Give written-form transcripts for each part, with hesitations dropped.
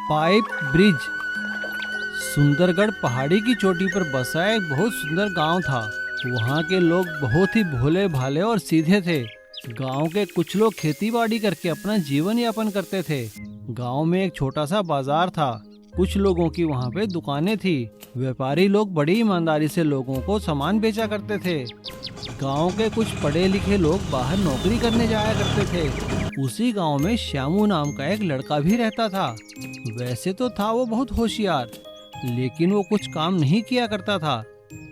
Pipe bridge. Sundargarh पहाड़ी की चोटी पर बसा एक बहुत सुंदर गांव था। वहाँ के लोग बहुत ही भोले भाले और सीधे थे। गांव के कुछ लोग खेती बाड़ी करके अपना जीवन यापन करते थे। गांव में एक छोटा सा बाजार था। कुछ लोगों की वहाँ पे दुकानें थी। व्यापारी लोग बड़ी ईमानदारी से लोगों को सामान बेचा करते थे। गांव के कुछ पढ़े लिखे लोग बाहर नौकरी करने जाया करते थे। उसी गांव में श्यामू नाम का एक लड़का भी रहता था। वैसे तो था वो बहुत होशियार, लेकिन वो कुछ काम नहीं किया करता था।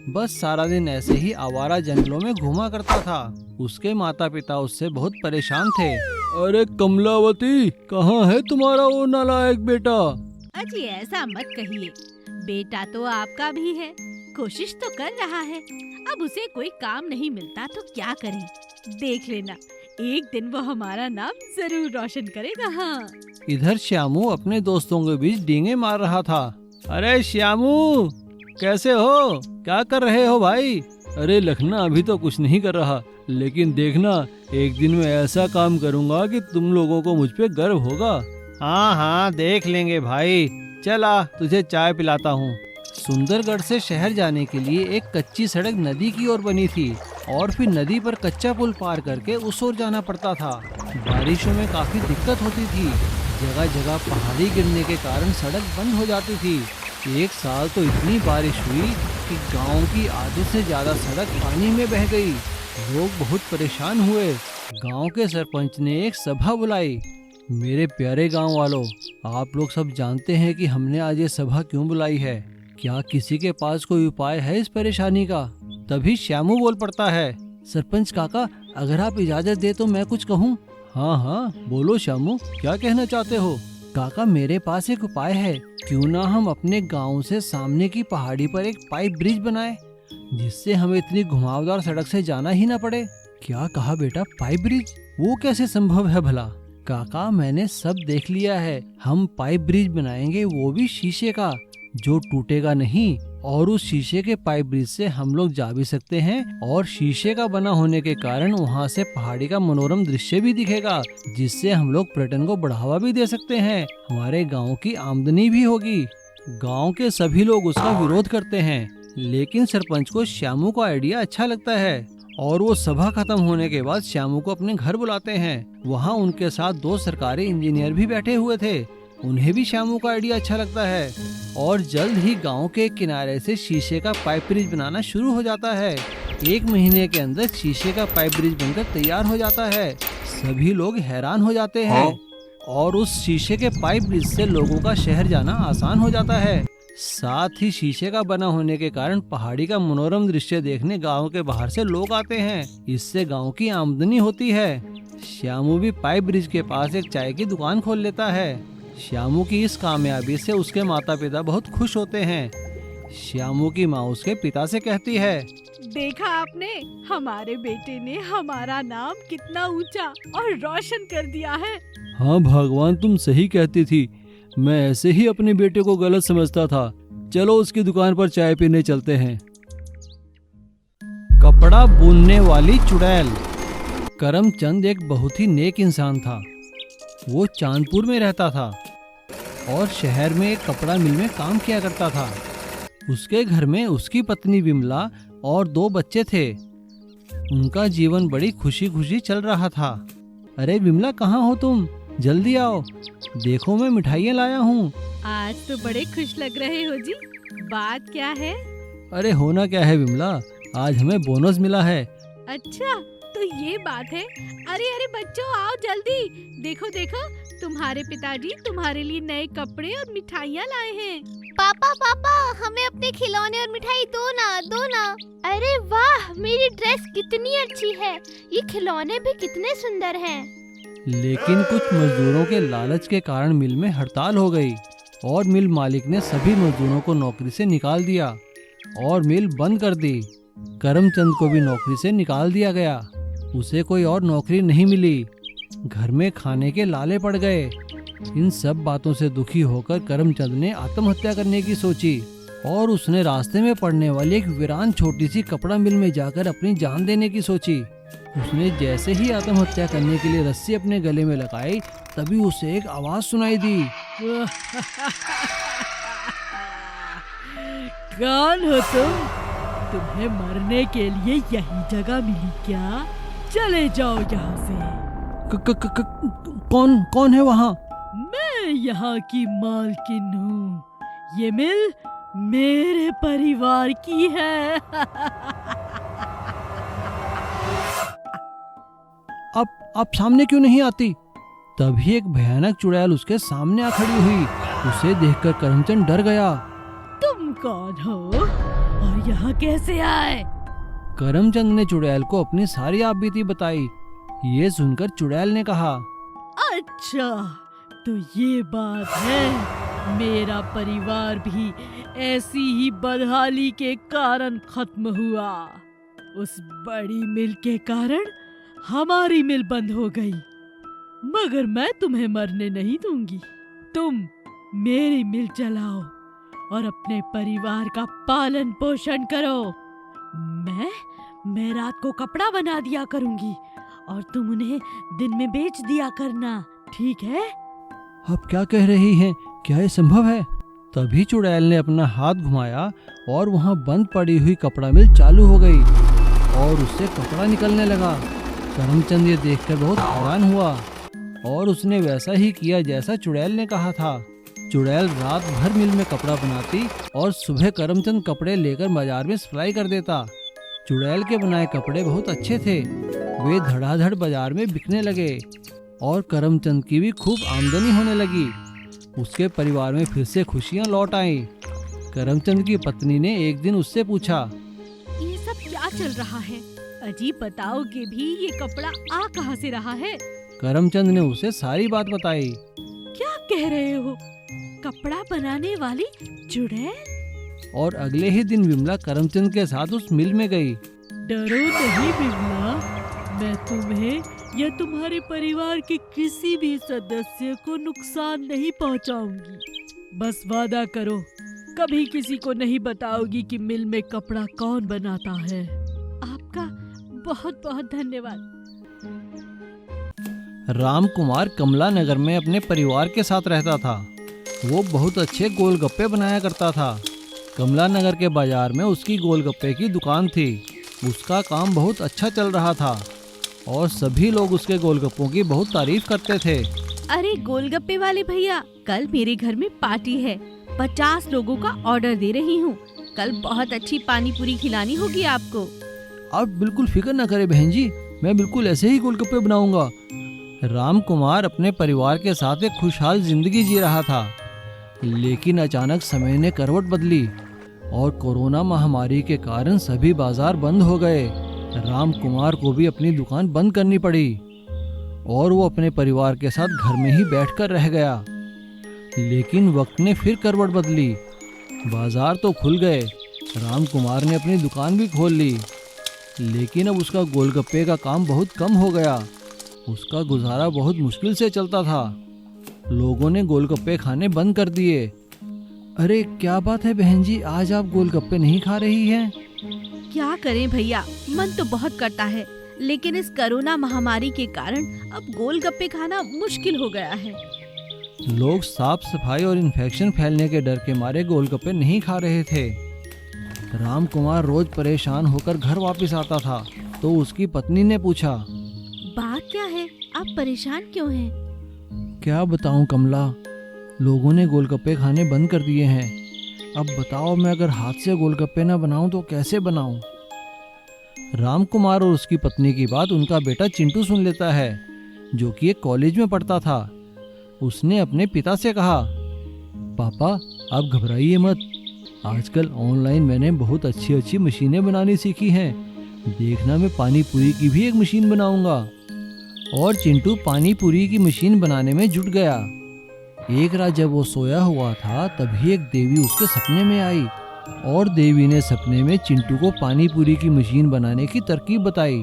बस सारा दिन ऐसे ही आवारा जंगलों में घूमा करता था। उसके माता पिता उससे बहुत परेशान थे। अरे कमलावती, कहाँ है तुम्हारा वो नालायक बेटा? अजी ऐसा मत कहिए, बेटा तो आपका भी है, कोशिश तो कर रहा है। अब उसे कोई काम नहीं मिलता तो क्या करे। देख लेना, एक दिन वो हमारा नाम जरूर रोशन करेगा। हाँ। इधर श्यामू अपने दोस्तों के बीच डींगे मार रहा था। अरे श्यामू, कैसे हो? क्या कर रहे हो भाई? अरे लखना, अभी तो कुछ नहीं कर रहा, लेकिन देखना एक दिन मैं ऐसा काम करूंगा कि तुम लोगों को मुझ पे गर्व होगा। हाँ हाँ, देख लेंगे भाई। चला, तुझे चाय पिलाता हूँ। सुंदरगढ़ से शहर जाने के लिए एक कच्ची सड़क नदी की ओर बनी थी और फिर नदी पर कच्चा पुल पार करके उस ओर जाना पड़ता था। बारिशों में काफी दिक्कत होती थी। जगह जगह पहाड़ी गिरने के कारण सड़क बंद हो जाती थी। एक साल तो इतनी बारिश हुई कि गांव की आधे से ज्यादा सड़क पानी में बह गई। लोग बहुत परेशान हुए। गांव के सरपंच ने एक सभा बुलाई। मेरे प्यारे गांव वालों, आप लोग सब जानते हैं कि हमने आज ये सभा क्यों बुलाई है। क्या किसी के पास कोई उपाय है इस परेशानी का? तभी श्यामू बोल पड़ता है। सरपंच काका, अगर आप इजाजत दे तो मैं कुछ कहूँ। हाँ हाँ, बोलो श्यामू, क्या कहना चाहते हो? काका, मेरे पास एक उपाय है। क्यों ना हम अपने गांव से सामने की पहाड़ी पर एक पाइप ब्रिज बनाएं, जिससे हमें इतनी घुमावदार सड़क से जाना ही ना पड़े। क्या कहा बेटा, पाइप ब्रिज? वो कैसे संभव है भला? काका, मैंने सब देख लिया है। हम पाइप ब्रिज बनाएंगे, वो भी शीशे का, जो टूटेगा नहीं। और उस शीशे के पाइप ब्रिज से हम लोग जा भी सकते हैं और शीशे का बना होने के कारण वहाँ से पहाड़ी का मनोरम दृश्य भी दिखेगा, जिससे हम लोग पर्यटन को बढ़ावा भी दे सकते हैं। हमारे गांव की आमदनी भी होगी। गांव के सभी लोग उसका विरोध करते हैं, लेकिन सरपंच को श्यामू का आइडिया अच्छा लगता है और वो सभा खत्म होने के बाद श्यामू को अपने घर बुलाते हैं। वहाँ उनके साथ 2 सरकारी इंजीनियर भी बैठे हुए थे। उन्हें भी श्यामू का आइडिया अच्छा लगता है और जल्द ही गांव के किनारे से शीशे का पाइप ब्रिज बनाना शुरू हो जाता है। 1 महीने के अंदर शीशे का पाइप ब्रिज बनकर तैयार हो जाता है। सभी लोग हैरान हो जाते हैं और उस शीशे के पाइप ब्रिज से लोगों का शहर जाना आसान हो जाता है। साथ ही शीशे का बना होने के कारण पहाड़ी का मनोरम दृश्य देखने गांव के बाहर से लोग आते हैं। इससे गांव की आमदनी होती है। श्यामू भी पाइप ब्रिज के पास एक चाय की दुकान खोल लेता है। श्यामू की इस कामयाबी से उसके माता पिता बहुत खुश होते हैं। श्यामू की माँ उसके पिता से कहती है, देखा आपने, हमारे बेटे ने हमारा नाम कितना ऊंचा और रोशन कर दिया है। हाँ भगवान, तुम सही कहती थी। मैं ऐसे ही अपने बेटे को गलत समझता था। चलो उसकी दुकान पर चाय पीने चलते हैं। कपड़ा बुनने वाली चुड़ैल। करमचंद एक बहुत ही नेक इंसान था। वो चांदपुर में रहता था और शहर में एक कपड़ा मिल में काम किया करता था। उसके घर में उसकी पत्नी विमला और 2 बच्चे थे। उनका जीवन बड़ी खुशी खुशी चल रहा था। अरे विमला, कहाँ हो तुम? जल्दी आओ, देखो मैं मिठाइयाँ लाया हूँ। आज तो बड़े खुश लग रहे हो जी, बात क्या है? अरे होना क्या है विमला, आज हमें बोनस मिला है। अच्छा, तो ये बात है। अरे अरे बच्चों, आओ जल्दी, देखो देखो, तुम्हारे पिताजी तुम्हारे लिए नए कपड़े और मिठाइयाँ लाए हैं। पापा पापा, हमें अपने खिलौने और मिठाई दो ना। अरे वाह, मेरी ड्रेस कितनी अच्छी है, ये खिलौने भी कितने सुंदर हैं। लेकिन कुछ मजदूरों के लालच के कारण मिल में हड़ताल हो गई और मिल मालिक ने सभी मजदूरों को नौकरी से निकाल दिया और मिल बंद कर दी। करमचंद को भी नौकरी से निकाल दिया गया। उसे कोई और नौकरी नहीं मिली। घर में खाने के लाले पड़ गए। इन सब बातों से दुखी होकर करमचंद ने आत्महत्या करने की सोची और उसने रास्ते में पड़ने वाली एक वीरान छोटी सी कपड़ा मिल में जाकर अपनी जान देने की सोची। उसने जैसे ही आत्महत्या करने के लिए रस्सी अपने गले में लगाई, तभी उसे एक आवाज सुनाई दी। कौन हो तुम? तुम्हें मरने के लिए यही जगह मिली क्या? चले जाओ यहाँ से। कौन है वहाँ? मैं यहाँ की मालकिन हूँ। ये मिल मेरे परिवार की है। आप सामने क्यों नहीं आती? तभी एक भयानक चुड़ैल उसके सामने आ खड़ी हुई। उसे देखकर करमचंद डर गया। तुम कौन हो और यहाँ कैसे आए? करमचंद ने चुड़ैल को अपनी सारी आपबीती बताई। ये सुनकर चुड़ैल ने कहा, अच्छा तो ये बात है, मेरा परिवार भी ऐसी ही बदहाली के कारण खत्म हुआ। उस बड़ी मिल के कारण हमारी मिल बंद हो गई, मगर मैं तुम्हें मरने नहीं दूंगी। तुम मेरी मिल चलाओ और अपने परिवार का पालन पोषण करो। मैं रात को कपड़ा बना दिया करूंगी और तुम उन्हें दिन में बेच दिया करना, ठीक है? आप क्या कह रही हैं? क्या ये संभव है? तभी चुड़ैल ने अपना हाथ घुमाया और वहाँ बंद पड़ी हुई कपड़ा मिल चालू हो गई और उससे कपड़ा निकलने लगा। करमचंद ये देखकर बहुत हैरान हुआ और उसने वैसा ही किया जैसा चुड़ैल ने कहा था। चुड़ैल रात भर मिल में कपड़ा बनाती और सुबह करमचंद कपड़े लेकर बाजार में सप्लाई कर देता। चुड़ैल के बनाए कपड़े बहुत अच्छे थे। वे धड़ाधड़ बाजार में बिकने लगे और करमचंद की भी खूब आमदनी होने लगी। उसके परिवार में फिर से खुशियां लौट आईं। करमचंद की पत्नी ने एक दिन उससे पूछा, ये सब क्या चल रहा है? अजीब, बताओगे भी ये कपड़ा आ कहाँ से रहा है? करमचंद ने उसे सारी बात बताई। क्या कह रहे हो? कपड़ा बनाने वाली चुड़ैल? और अगले ही दिन विमला करमचंद के साथ उस मिल में गई। डरो नहीं विमला, मैं तुम्हें या तुम्हारे परिवार के किसी भी सदस्य को नुकसान नहीं पहुंचाऊंगी। बस वादा करो, कभी किसी को नहीं बताओगी कि मिल में कपड़ा कौन बनाता है। आपका बहुत बहुत धन्यवाद। रामकुमार कमला नगर में अपने परिवार के साथ रहता था। वो बहुत अच्छे गोलगप्पे बनाया करता था। कमला नगर के बाजार में उसकी गोलगप्पे की दुकान थी। उसका काम बहुत अच्छा चल रहा था और सभी लोग उसके गोलगप्पों की बहुत तारीफ करते थे। अरे गोलगप्पे वाले भैया, कल मेरे घर में पार्टी है। 50 लोगों का ऑर्डर दे रही हूँ। कल बहुत अच्छी पानी पूरी खिलानी होगी आपको। आप बिल्कुल फिक्र न करें बहन जी, मैं बिल्कुल ऐसे ही गोलगप्पे बनाऊंगा। रामकुमार अपने परिवार के साथ एक खुशहाल जिंदगी जी रहा था, लेकिन अचानक समय ने करवट बदली और कोरोना महामारी के कारण सभी बाजार बंद हो गए। रामकुमार को भी अपनी दुकान बंद करनी पड़ी और वो अपने परिवार के साथ घर में ही बैठकर रह गया। लेकिन वक्त ने फिर करवट बदली। बाजार तो खुल गए, रामकुमार ने अपनी दुकान भी खोल ली, लेकिन अब उसका गोलगप्पे का काम बहुत कम हो गया। उसका गुजारा बहुत मुश्किल से चलता था। लोगों ने गोलगप्पे खाने बंद कर दिए। अरे क्या बात है बहन जी, आज आप गोलगप्पे नहीं खा रही हैं? क्या करें भैया, मन तो बहुत करता है, लेकिन इस कोरोना महामारी के कारण अब गोलगप्पे खाना मुश्किल हो गया है। लोग साफ सफाई और इन्फेक्शन फैलने के डर के मारे गोलगप्पे नहीं खा रहे थे। रामकुमार रोज परेशान होकर घर वापस आता था तो उसकी पत्नी ने पूछा, बात क्या है, आप परेशान क्यों हैं? क्या बताऊं कमला, लोगों ने गोलगप्पे खाने बंद कर दिए हैं। अब बताओ, मैं अगर हाथ से गोलगप्पे ना बनाऊं तो कैसे बनाऊं? रामकुमार और उसकी पत्नी की बात उनका बेटा चिंटू सुन लेता है, जो कि एक कॉलेज में पढ़ता था। उसने अपने पिता से कहा, पापा आप घबराइए मत, आजकल ऑनलाइन मैंने बहुत अच्छी अच्छी मशीनें बनानी सीखी हैं। देखना, मैं पानी पूरी की भी एक मशीन बनाऊंगा। और चिंटू पानी पूरी की मशीन बनाने में जुट गया। एक रात जब वो सोया हुआ था, तभी एक देवी उसके सपने में आई और देवी ने सपने में चिंटू को पानी पूरी की मशीन बनाने की तरकीब बताई।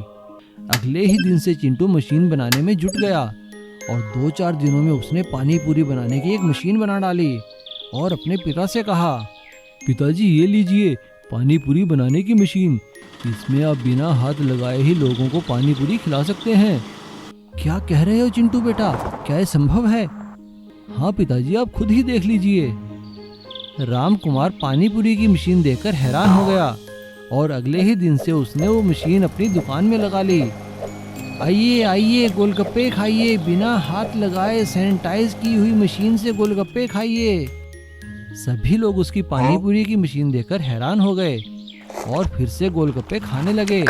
अगले ही दिन से चिंटू मशीन बनाने में जुट गया और 2-4 दिनों में उसने पानी पूरी बनाने की एक मशीन बना डाली और अपने पिता से कहा, पिताजी ये लीजिए पानी पूरी बनाने की मशीन, इसमें आप बिना हाथ लगाए ही लोगों को पानी पूरी खिला सकते हैं। क्या कह रहे हो चिंटू बेटा, क्या ये संभव है? हाँ पिताजी, आप खुद ही देख लीजिए। राम कुमार पानी पूरी की मशीन देखकर हैरान हो गया और अगले ही दिन से उसने वो मशीन अपनी दुकान में लगा ली। आइए आइए, गोलगप्पे खाइए, बिना हाथ लगाए सैनिटाइज की हुई मशीन से गोलगप्पे खाइए। सभी लोग उसकी पानी पूरी की मशीन देखकर हैरान हो गए और फिर से गोलगप्पे खाने लगे।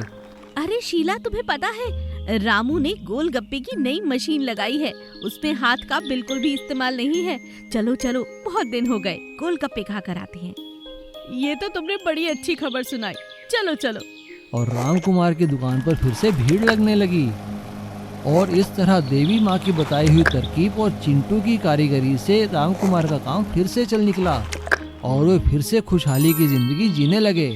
अरे शीला, तुम्हें पता है रामू ने गोलगप्पे की नई मशीन लगाई है। उसमें हाथ का बिल्कुल भी इस्तेमाल नहीं है। चलो चलो, बहुत दिन हो गए, गोलगप्पे खा कर आते हैं। ये तो तुमने बड़ी अच्छी खबर सुनाई। चलो चलो। और राम कुमार की दुकान पर फिर से भीड़ लगने लगी और इस तरह देवी माँ की बताई हुई तरकीब और चिंटू की कारीगरी से राम कुमार का काम फिर से चल निकला और वे फिर से खुशहाली की जिंदगी जीने लगे।